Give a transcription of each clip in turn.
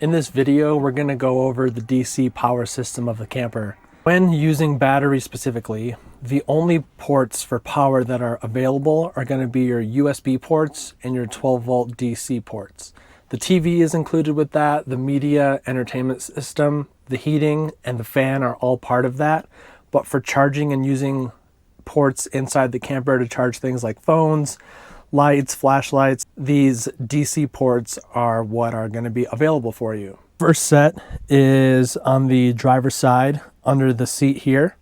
In this video, we're going to go over the DC power system of the camper. When using battery specifically, the only ports for power that are available are going to be your USB ports and your 12-volt DC ports. The TV is included with that, the media entertainment system, the heating, and the fan are all part of that. But for charging and using ports inside the camper to charge things like phones, lights, flashlights, these DC ports are what are going to be available for you. First set is on the driver's side under the seat here.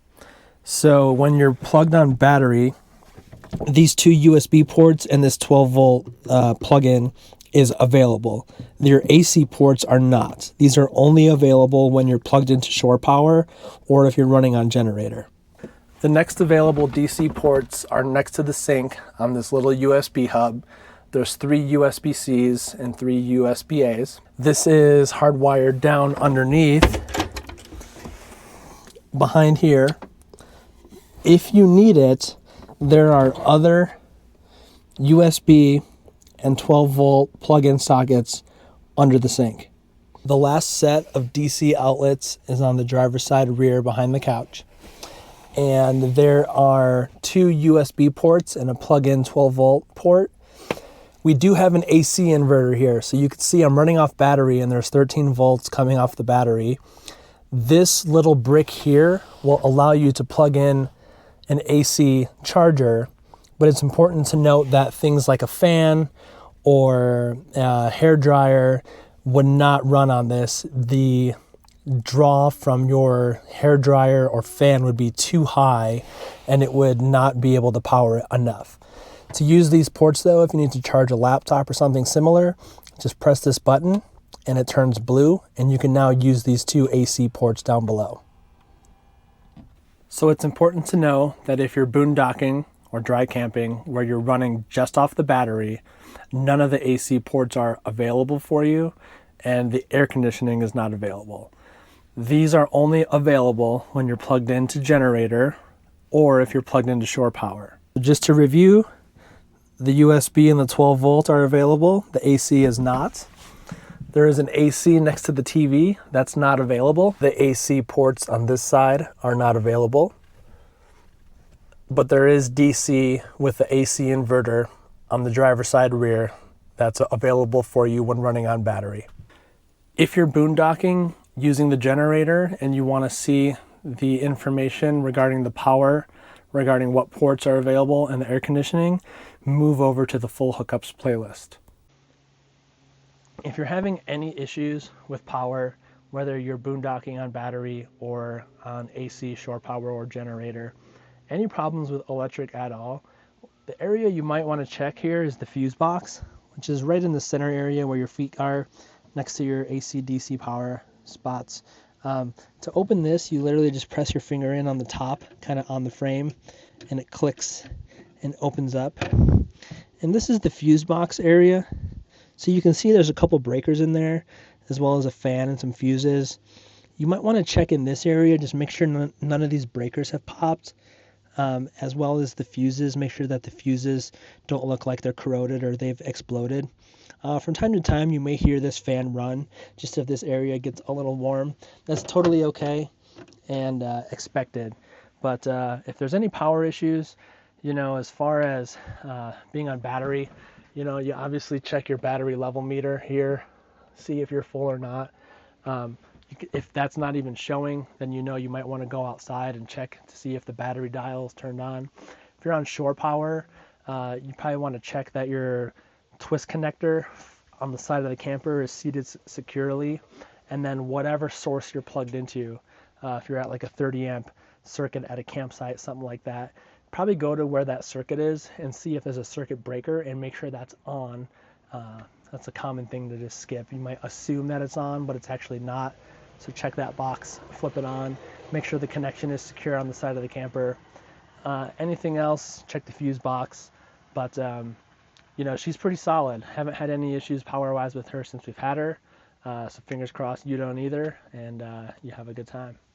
So when you're plugged on battery, these two USB ports and this 12-volt plug-in is available. Your AC ports are not. These are only available when you're plugged into shore power or if you're running on generator. The next available DC ports are next to the sink on this little USB hub. There's 3 USB-Cs and 3 USB-As. This is hardwired down underneath, behind here. If you need it, there are other USB and 12-volt plug-in sockets under the sink. The last set of DC outlets is on the driver's side rear behind the couch. And there are 2 USB ports and a plug-in 12-volt port. We do have an AC inverter here, so you can see I'm running off battery and there's 13 volts coming off the battery. This little brick here will allow you to plug in an AC charger, but it's important to note that things like a fan or a hair dryer would not run on this. The draw from your hair dryer or fan would be too high and it would not be able to power it enough. To use these ports though, if you need to charge a laptop or something similar, just press this button and it turns blue and you can now use these 2 AC ports down below. So it's important to know that if you're boondocking or dry camping where you're running just off the battery, none of the AC ports are available for you and the air conditioning is not available. These are only available when you're plugged into generator or if you're plugged into shore power. Just to review, the USB and the 12 volt are available. The AC is not. There is an AC next to the TV. That's not available. The AC ports on this side are not available. But there is DC with the AC inverter on the driver's side rear that's available for you when running on battery. If you're boondocking using the generator and you want to see the information regarding the power, regarding what ports are available and the air conditioning, move over to the full hookups playlist. If you're having any issues with power, whether you're boondocking on battery or on AC, shore power, or generator, any problems with electric at all, the area you might want to check here is the fuse box, which is right in the center area where your feet are next to your AC DC power spots. To open this, you literally just press your finger in on the top, kind of on the frame, and it clicks and opens up. And this is the fuse box area. So you can see there's a couple breakers in there, as well as a fan and some fuses. You might want to check in this area, just make sure none of these breakers have popped, as well as the fuses. Make sure that the fuses don't look like they're corroded or they've exploded. From time to time, you may hear this fan run, just if this area gets a little warm. That's totally okay and expected. But if there's any power issues, as far as being on battery, you obviously check your battery level meter here, see if you're full or not. If that's not even showing, then you might want to go outside and check to see if the battery dial is turned on. If you're on shore power, you probably want to check that your twist connector on the side of the camper is seated securely, and then whatever source you're plugged into, if you're at like a 30 amp circuit at a campsite, something like that, probably go to where that circuit is and see if there's a circuit breaker and make sure that's on. That's a common thing to just skip. You might assume that it's on, but it's actually not. So check that box, flip it on, make sure the connection is secure on the side of the camper. Anything else, check the fuse box. But she's pretty solid. Haven't had any issues power-wise with her since we've had her. So fingers crossed you don't either, and you have a good time.